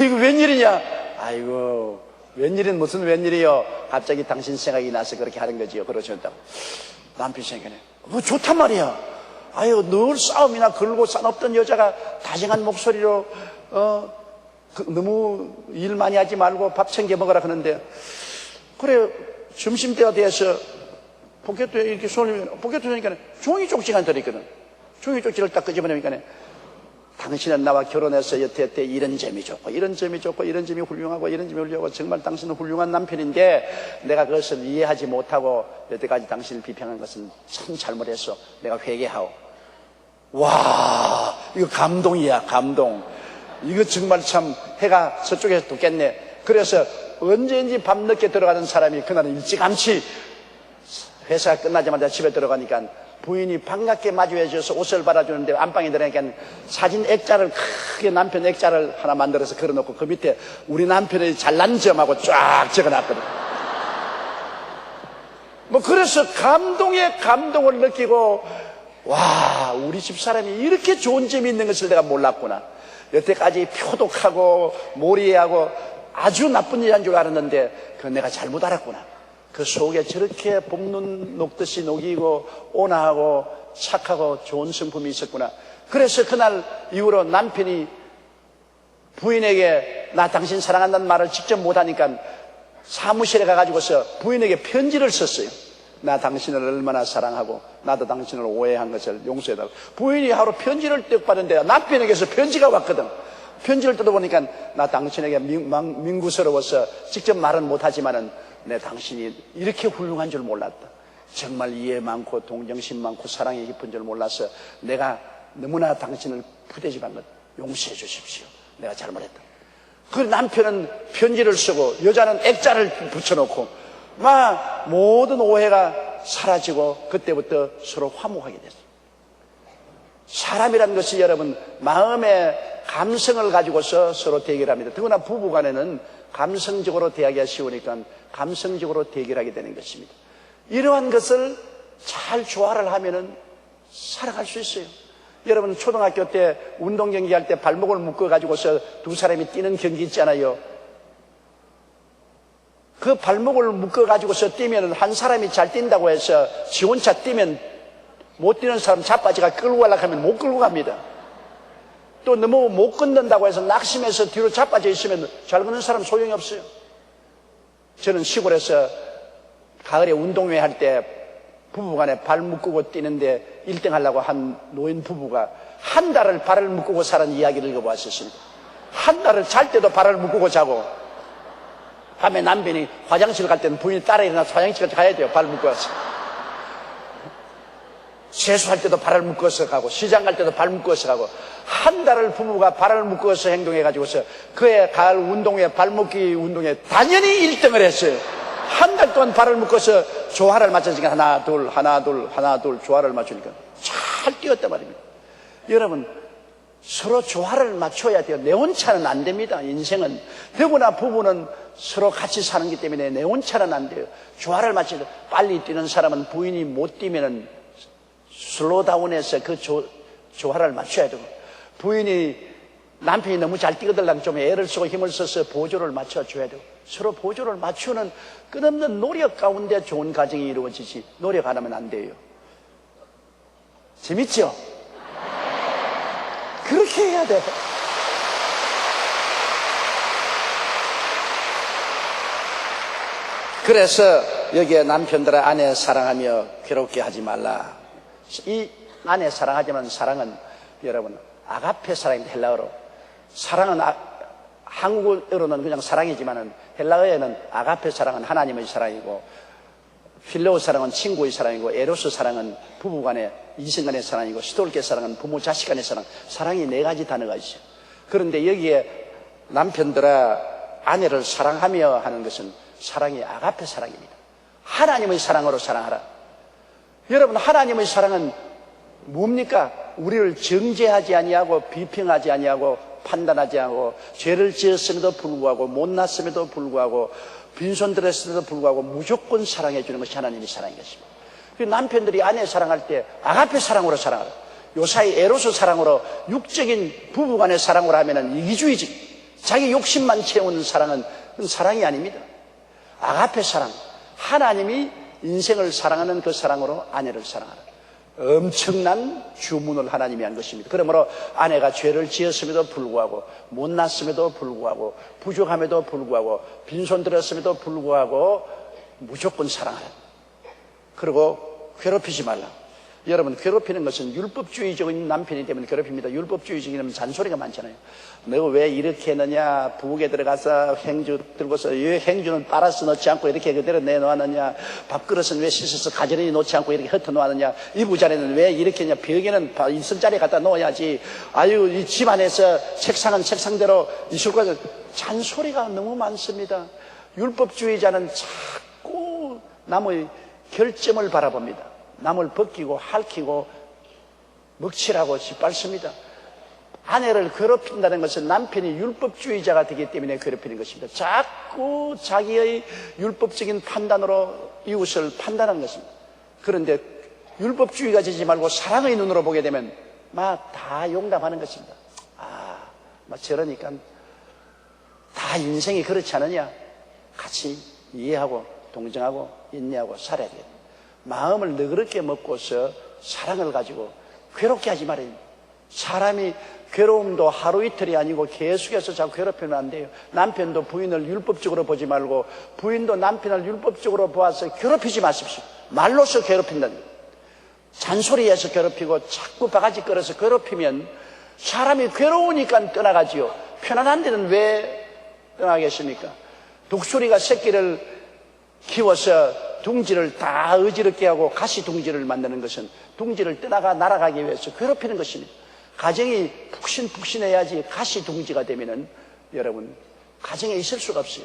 이거 웬일이냐? 아이고 웬일은 무슨 웬일이요? 갑자기 당신 생각이 나서 그렇게 하는 거지요. 그러셨다고. 남편 생각에 좋단 말이야. 아유 늘 싸움이나 걸고 싸웠던 여자가 다정한 목소리로 너무 일 많이 하지 말고 밥 챙겨 먹으라 하는데, 그래 점심때가 돼서 포켓토에 이렇게 손을 포켓토니까 종이 쪽지가 들어있거든. 종이 쪽지를 딱 끄집어내니까, 당신은 나와 결혼해서 여태 이런 점이 좋고 이런 점이 좋고 이런 점이 훌륭하고 이런 점이 훌륭하고 정말 당신은 훌륭한 남편인데 내가 그것을 이해하지 못하고 여태까지 당신을 비평한 것은 참 잘못했어. 내가 회개하오. 와, 이거 감동이야, 감동. 이거 정말 참 해가 서쪽에서 돋겠네. 그래서 언제인지 밤늦게 들어가는 사람이 그날은 일찌감치 회사가 끝나자마자 집에 들어가니까 부인이 반갑게 마주해줘서 옷을 받아주는데 안방에 들어가니까 사진 액자를 크게 남편 액자를 하나 만들어서 걸어놓고 그 밑에 우리 남편의 잘난 점하고 쫙 적어놨거든. 뭐 그래서 감동에 감동을 느끼고, 와, 우리 집 사람이 이렇게 좋은 점이 있는 것을 내가 몰랐구나. 여태까지 표독하고 모리하고 아주 나쁜 일한 줄 알았는데 그건 내가 잘못 알았구나. 그 속에 저렇게 봄눈 녹듯이 녹이고 온화하고 착하고 좋은 성품이 있었구나. 그래서 그날 이후로 남편이 부인에게 나 당신 사랑한다는 말을 직접 못하니까 사무실에 가가지고서 부인에게 편지를 썼어요. 나 당신을 얼마나 사랑하고 나도 당신을 오해한 것을 용서해달라고. 부인이 하루 편지를 떼고 받은데 남편에게서 편지가 왔거든. 편지를 뜯어보니까 나 당신에게 민구스러워서 직접 말은 못하지만은 내 당신이 이렇게 훌륭한 줄 몰랐다. 정말 이해 많고 동정심 많고 사랑이 깊은 줄 몰라서 내가 너무나 당신을 푸대접한 것 용서해 주십시오. 내가 잘못했다. 그 남편은 편지를 쓰고 여자는 액자를 붙여놓고 막 모든 오해가 사라지고 그때부터 서로 화목하게 됐어요. 사람이란 것이 여러분 마음의 감성을 가지고서 서로 대결합니다. 더구나 부부간에는 감성적으로 대하기가 쉬우니까 감성적으로 대결하게 되는 것입니다. 이러한 것을 잘 조화를 하면은 살아갈 수 있어요. 여러분 초등학교 때 운동 경기 할 때 발목을 묶어 가지고서 두 사람이 뛰는 경기 있잖아요. 그 발목을 묶어 가지고서 뛰면 한 사람이 잘 뛴다고 해서 지 혼자 뛰면 못 뛰는 사람 자빠지가 끌고 가려고 하면 못 끌고 갑니다. 또 너무 못 걷는다고 해서 낙심해서 뒤로 자빠져 있으면 잘 걷는 사람 소용이 없어요. 저는 시골에서 가을에 운동회 할 때 부부간에 발 묶고 뛰는데 1등 하려고 한 노인 부부가 한 달을 발을 묶고 사는 이야기를 읽어보았습니다. 한 달을 잘 때도 발을 묶고 자고 밤에 남편이 화장실 갈 때는 부인이 따라 일어나서 화장실까지 가야 돼요. 발 묶고 와서. 세수할 때도 발을 묶어서 가고 시장 갈 때도 발 묶어서 가고 한 달을 부부가 발을 묶어서 행동해가지고서 그의 가을 운동회 발묶기 운동회 당연히 1등을 했어요. 한 달 동안 발을 묶어서 조화를 맞춰주니까 하나 둘 하나 둘 하나 둘 조화를 맞추니까 잘 뛰었단 말입니다. 여러분 서로 조화를 맞춰야 돼요. 내 혼자는 안 됩니다. 인생은 더구나 부부는 서로 같이 사는 기 때문에 내 혼자는 안 돼요. 조화를 맞춰서 빨리 뛰는 사람은 부인이 못 뛰면은 슬로우다운해서 그 조화를 맞춰야 되고 부인이 남편이 너무 잘 뛰거들랑 좀 애를 쓰고 힘을 써서 보조를 맞춰줘야 되고 서로 보조를 맞추는 끝없는 노력 가운데 좋은 가정이 이루어지지 노력 안 하면 안 돼요. 재밌죠? 그렇게 해야 돼. 그래서 여기에 남편들의 아내 사랑하며 괴롭게 하지 말라. 이 아내 사랑하지만 사랑은 여러분 아가페 사랑입니다. 헬라어로. 사랑은 한국어로는 그냥 사랑이지만은 헬라어에는 아가페 사랑은 하나님의 사랑이고 필레오 사랑은 친구의 사랑이고 에로스 사랑은 부부간의 이성간의 사랑이고 스톨케 사랑은 부모 자식 간의 사랑. 사랑이 4가지 단어가 있어요. 그런데 여기에 남편들아 아내를 사랑하며 하는 것은 사랑이 아가페 사랑입니다. 하나님의 사랑으로 사랑하라. 여러분 하나님의 사랑은 뭡니까? 우리를 정죄하지 아니하고 비평하지 아니하고 판단하지 않고 죄를 지었음에도 불구하고 못났음에도 불구하고 빈손들었음에도 불구하고 무조건 사랑해 주는 것이 하나님의 사랑인 것입니다. 남편들이 아내 사랑할 때 아가페 사랑으로 사랑하라. 요사이 에로스 사랑으로 육적인 부부간의 사랑으로 하면은 이기주의지. 자기 욕심만 채우는 사랑은 그건 사랑이 아닙니다. 아가페 사랑. 하나님이 인생을 사랑하는 그 사랑으로 아내를 사랑하라. 엄청난 주문을 하나님이 한 것입니다. 그러므로 아내가 죄를 지었음에도 불구하고, 못났음에도 불구하고, 부족함에도 불구하고, 빈손 들었음에도 불구하고 무조건 사랑하라. 그리고 괴롭히지 말라. 여러분, 괴롭히는 것은 율법주의적인 남편이 되면 괴롭힙니다. 율법주의적이면 잔소리가 많잖아요. 너 왜 이렇게 했느냐, 부엌에 들어가서 행주 들고서 왜 행주는 빨아서 넣지 않고 이렇게 그대로 내놓았느냐, 밥그릇은 왜 씻어서 가지런히 놓지 않고 이렇게 흩어 놓았느냐, 이부자리는 왜 이렇게 했냐, 벽에는 이슬자리에 갖다 놓아야지, 아유, 이 집안에서 책상은 책상대로 이술까지. 잔소리가 너무 많습니다. 율법주의자는 자꾸 남의 결점을 바라봅니다. 남을 벗기고 핥히고 먹칠하고 짓밟습니다. 아내를 괴롭힌다는 것은 남편이 율법주의자가 되기 때문에 괴롭히는 것입니다. 자꾸 자기의 율법적인 판단으로 이웃을 판단하는 것입니다. 그런데 율법주의가 되지 말고 사랑의 눈으로 보게 되면 막 다 용납하는 것입니다. 막 저러니까 다 인생이 그렇지 않느냐, 같이 이해하고 동정하고 인내하고 살아야 돼요. 마음을 너그럽게 먹고서 사랑을 가지고 괴롭게 하지 말아요. 사람이 괴로움도 하루 이틀이 아니고 계속해서 자꾸 괴롭히면 안 돼요. 남편도 부인을 율법적으로 보지 말고 부인도 남편을 율법적으로 보아서 괴롭히지 마십시오. 말로서 괴롭힌다는 거예요. 잔소리해서 괴롭히고 자꾸 바가지 끌어서 괴롭히면 사람이 괴로우니까 떠나가지요. 편안한 데는 왜 떠나겠습니까? 독수리가 새끼를 키워서 둥지를 다 어지럽게 하고 가시둥지를 만드는 것은 둥지를 떠나가 날아가기 위해서 괴롭히는 것입니다. 가정이 푹신푹신해야지 가시둥지가 되면은 여러분 가정에 있을 수가 없어요.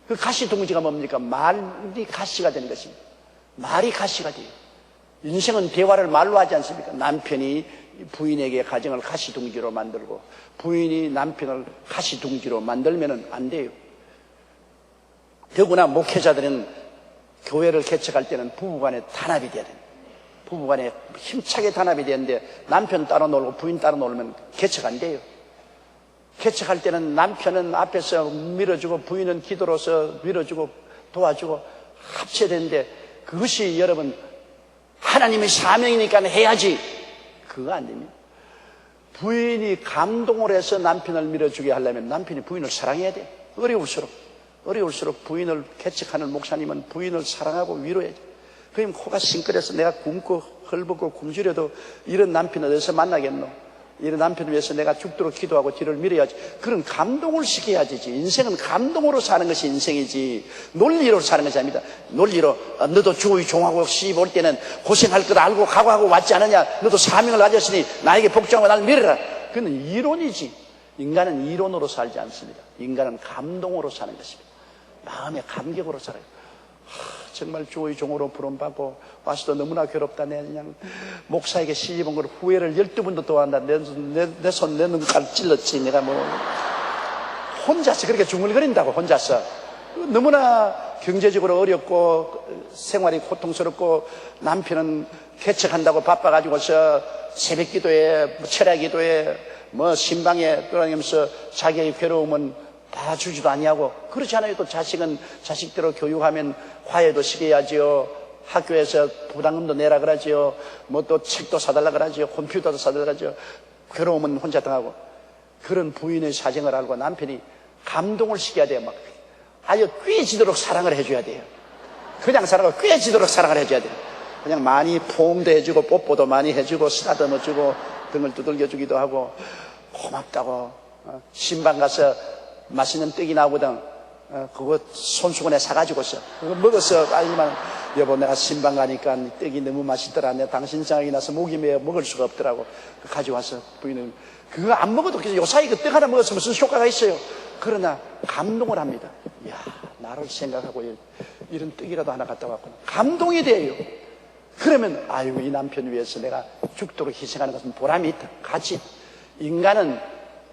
그 가시둥지가 뭡니까? 말이 가시가 되는 것입니다. 말이 가시가 돼요. 인생은 대화를 말로 하지 않습니까? 남편이 부인에게 가정을 가시둥지로 만들고 부인이 남편을 가시둥지로 만들면은 안 돼요. 더구나 목회자들은 교회를 개척할 때는 부부간에 단합이 돼야 됩니다. 부부간에 힘차게 단합이 되는데 남편 따로 놀고 부인 따로 놀면 개척 안 돼요. 개척할 때는 남편은 앞에서 밀어주고 부인은 기도로서 밀어주고 도와주고 합쳐야 되는데 그것이 여러분 하나님의 사명이니까 해야지, 그거 안 됩니다. 부인이 감동을 해서 남편을 밀어주게 하려면 남편이 부인을 사랑해야 돼. 어려울수록 부인을 개척하는 목사님은 부인을 사랑하고 위로해야지. 그럼 코가 싱그려서 내가 굶고 헐벗고 굶주려도 이런 남편을 어디서 만나겠노? 이런 남편을 위해서 내가 죽도록 기도하고 뒤를 밀어야지. 그런 감동을 시켜야지. 인생은 감동으로 사는 것이 인생이지 논리로 사는 것이 아닙니다. 논리로 너도 주의 종하고 시집 올 때는 고생할 것 알고 각오하고 왔지 않느냐, 너도 사명을 가졌으니 나에게 복종하고 나를 밀어라. 그건 이론이지. 인간은 이론으로 살지 않습니다. 인간은 감동으로 사는 것입니다. 마음의 감격으로 살아요. 정말 주의 종으로 부름받고 와서도 너무나 괴롭다. 내가 그냥 목사에게 시집 온 걸 후회를 12번도 더 한다. 내 손, 내 눈깔 찔렀지. 내가 뭐 혼자서 그렇게 중얼거린다고. 혼자서 너무나 경제적으로 어렵고 생활이 고통스럽고 남편은 개척한다고 바빠가지고서 새벽 기도에 철야 기도에 뭐 신방에 돌아다니면서 자기의 괴로움은 봐주지도 아니하고, 그렇지 않아요. 또 자식은 자식대로 교육하면 과외도 시켜야지요, 학교에서 부담금도 내라 그러지요, 뭐 또 책도 사달라 그러지요, 컴퓨터도 사달라 그러지요. 괴로움은 혼자 당하고. 그런 부인의 사정을 알고 남편이 감동을 시켜야 돼요. 막 아주 꿰지도록 사랑을 해줘야 돼요. 그냥 사랑을 꿰지도록 사랑을 해줘야 돼요. 그냥 많이 포옹도 해주고 뽀뽀도 많이 해주고 쓰다듬어주고 등을 두들겨주기도 하고 고맙다고. 신방 가서 맛있는 떡이 나오거든. 그거 손수건에 사가지고서 그거 먹어서 아니면 여보 내가 신방 가니까 떡이 너무 맛있더라. 내가 당신 생각이 나서 목이 메어 먹을 수가 없더라고. 가져와서 부인은 그거 안 먹어도 요사이 그 떡 하나 먹었으면 무슨 효과가 있어요. 그러나 감동을 합니다. 이야, 나를 생각하고 이런 떡이라도 하나 갖다 왔구나. 감동이 돼요. 그러면 아유, 이 남편 위해서 내가 죽도록 희생하는 것은 보람이 있다. 같이 인간은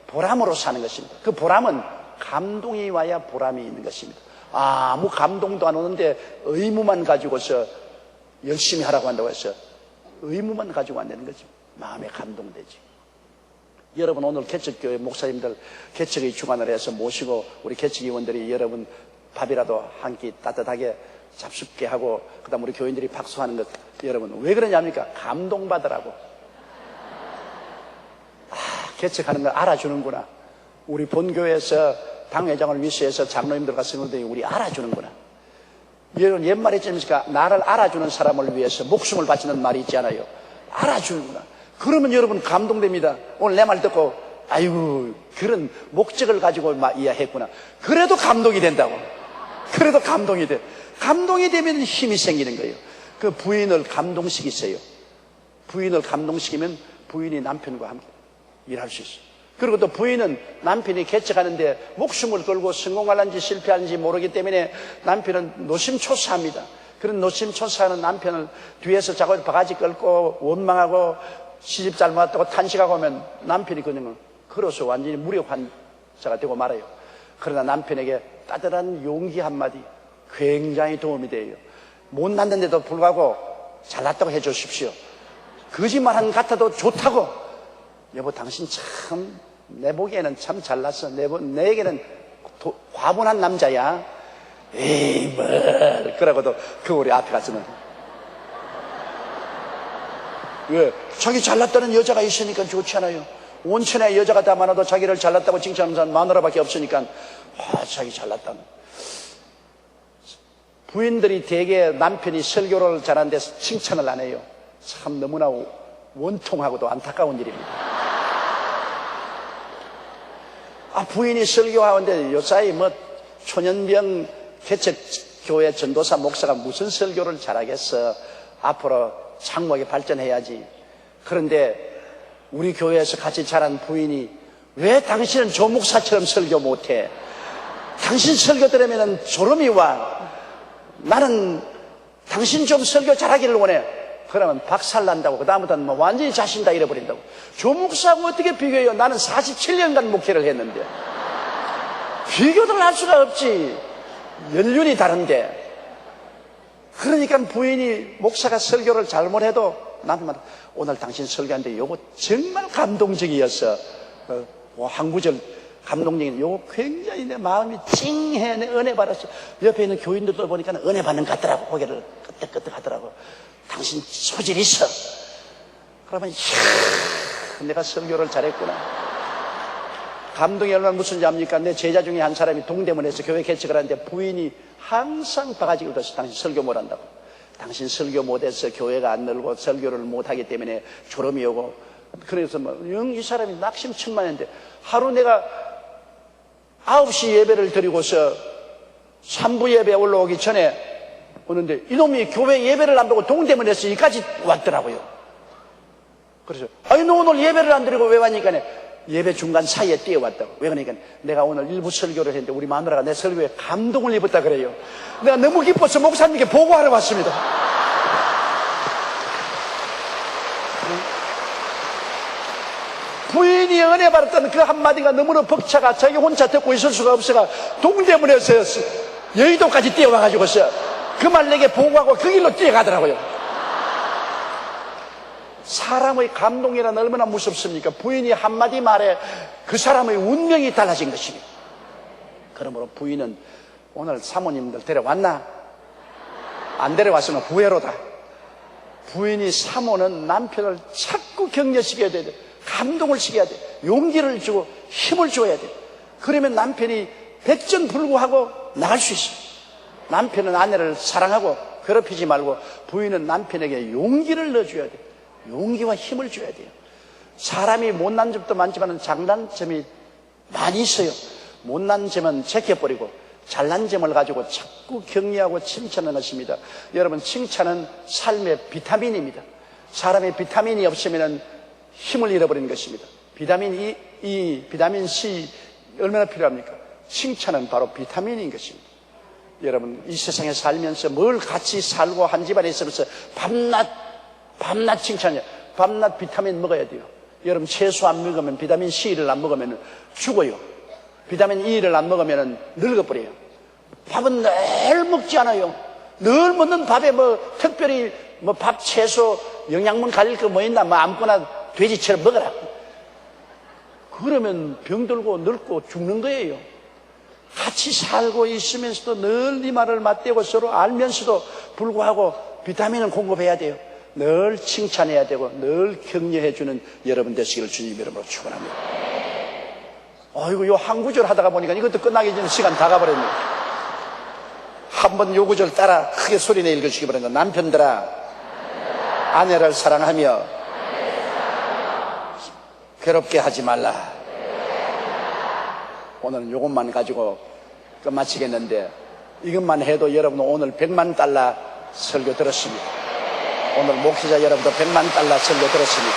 보람으로 사는 것입니다. 그 보람은 감동이 와야 보람이 있는 것입니다. 아무 감동도 안 오는데 의무만 가지고서 열심히 하라고 한다고 해서 의무만 가지고 안 되는 거죠. 마음에 감동되지. 여러분 오늘 개척교회 목사님들 개척의 주관을 해서 모시고 우리 개척위원들이 여러분 밥이라도 한 끼 따뜻하게 잡숫게 하고 그다음 우리 교인들이 박수하는 것, 여러분 왜 그러냐니까 감동받으라고. 개척하는 걸 알아주는구나. 우리 본교에서 당회장을 위시해서 장로님들과 성도들이 우리 알아주는구나. 여러분 옛말에 있습니까? 나를 알아주는 사람을 위해서 목숨을 바치는 말이 있지 않아요? 알아주는구나. 그러면 여러분 감동됩니다. 오늘 내 말 듣고 아이고 그런 목적을 가지고 이해했구나. 그래도 감동이 된다고. 그래도 감동이 돼. 감동이 되면 힘이 생기는 거예요. 그 부인을 감동시키세요. 부인을 감동시키면 부인이 남편과 함께 일할 수 있어요. 그리고 또 부인은 남편이 개척하는데 목숨을 걸고 성공하는지 실패하는지 모르기 때문에 남편은 노심초사합니다. 그런 노심초사하는 남편을 뒤에서 자꾸 바가지 끌고 원망하고 시집 잘못했다고 탄식하고 하면 남편이 그냥 걸어서 완전히 무력환자가 되고 말아요. 그러나 남편에게 따뜻한 용기 한마디 굉장히 도움이 돼요. 못 낳는데도 불구하고 잘났다고 해주십시오. 거짓말한 것 같아도 좋다고. 여보 당신 참 내 보기에는 참 잘났어. 내에게는 과분한 남자야. 에이 뭘. 그러고도 그 우리 앞에 가서는 왜? 자기 잘났다는 여자가 있으니까 좋잖아요. 온천에 여자가 다 많아도 자기를 잘났다고 칭찬하는 사람 마누라밖에 없으니까 자기 잘났다는. 부인들이 대개 남편이 설교를 잘하는데 칭찬을 안 해요. 참 너무나 원통하고도 안타까운 일입니다. 부인이 설교하는데 요사이 초년병 개척교회 전도사 목사가 무슨 설교를 잘하겠어. 앞으로 창목에 발전해야지. 그런데 우리 교회에서 같이 자란 부인이 왜 당신은 조 목사처럼 설교 못해? 당신 설교 들으면 졸음이 와. 나는 당신 좀 설교 잘하기를 원해. 그러면 박살난다고. 그 다음부터는 완전히 자신 다 잃어버린다고. 조 목사하고 어떻게 비교해요? 나는 47년간 목회를 했는데. 비교를 할 수가 없지. 연륜이 다른데. 그러니까 부인이 목사가 설교를 잘못해도 남편마다 오늘 당신 설교하는데 요거 정말 감동적이었어. 한 구절 감동적인 요거 굉장히 내 마음이 찡해. 내 은혜 받았어. 옆에 있는 교인들도 보니까 은혜 받는 것 같더라고. 고개를 끄덕끄덕 하더라고. 당신 소질 있어. 그러면 이야 내가 설교를 잘했구나. 감동이 얼마나 무슨지 압니까? 내 제자 중에 한 사람이 동대문에서 교회 개척을 하는데 부인이 항상 바가지를 들어서 당신 설교 못한다고. 당신 설교 못해서 교회가 안 늘고 설교를 못하기 때문에 졸음이 오고. 그래서 이 사람이 낙심천만인데 하루 내가 9시 예배를 드리고서 3부 예배 올라오기 전에 오는데 이놈이 교회 예배를 안 보고 동대문에서 여기까지 왔더라고요. 그래서 너 오늘 예배를 안 드리고 왜 왔니까 예배 중간 사이에 뛰어왔다고. 왜 그러니까 내가 오늘 일부 설교를 했는데 우리 마누라가 내 설교에 감동을 입었다 그래요. 내가 너무 기뻐서 목사님께 보고하러 왔습니다. 부인이 은혜 받았다는 그 한마디가 너무나 벅차가 자기 혼자 듣고 있을 수가 없어가 동대문에서 여의도까지 뛰어와가지고서 그 말 내게 보고하고 그 길로 뛰어가더라고요. 사람의 감동이란 얼마나 무섭습니까? 부인이 한마디 말에 그 사람의 운명이 달라진 것입니다. 그러므로 부인은 오늘 사모님들 데려왔나? 안 데려왔으면 후회로다. 부인이 사모는 남편을 자꾸 격려시켜야 돼. 감동을 시켜야 돼. 용기를 주고 힘을 줘야 돼. 그러면 남편이 백전불구하고 나갈 수 있어. 남편은 아내를 사랑하고 괴롭히지 말고 부인은 남편에게 용기를 넣어줘야 돼. 용기와 힘을 줘야 돼요. 사람이 못난 점도 많지만 장단점이 많이 있어요. 못난 점은 제껴버리고 잘난 점을 가지고 자꾸 격려하고 칭찬하는 것입니다. 여러분 칭찬은 삶의 비타민입니다. 사람의 비타민이 없으면 힘을 잃어버리는 것입니다. 비타민 E, 비타민 C 얼마나 필요합니까? 칭찬은 바로 비타민인 것입니다. 여러분 이 세상에 살면서 뭘 같이 살고 한 집안에 있으면서 밤낮 칭찬이야. 밤낮 비타민 먹어야 돼요. 여러분 채소 안 먹으면 비타민 C를 안 먹으면 죽어요. 비타민 E를 안 먹으면 늙어버려요. 밥은 늘 먹지 않아요. 늘 먹는 밥에 특별히 밥, 채소, 영양분 가릴 거 있나? 아무거나 돼지처럼 먹어라. 그러면 병들고 늙고 죽는 거예요. 같이 살고 있으면서도 늘 네 말을 맞대고 서로 알면서도 불구하고 비타민을 공급해야 돼요. 늘 칭찬해야 되고 늘 격려해주는 여러분 되시기를 주님 이름으로 축원합니다. 어이구, 요 한 구절 하다가 보니까 이것도 끝나기 전에 시간 다 가버렸네. 한번 요 구절 따라 크게 소리내 읽어주시기 바랍니다. 남편들아, 아내를 사랑하며 괴롭게 하지 말라. 오늘은 이것만 가지고 끝마치겠는데, 이것만 해도 여러분은 오늘 100만 달러 설교 들었습니다. 오늘 목회자 여러분도 100만 달러 설교 들었습니다.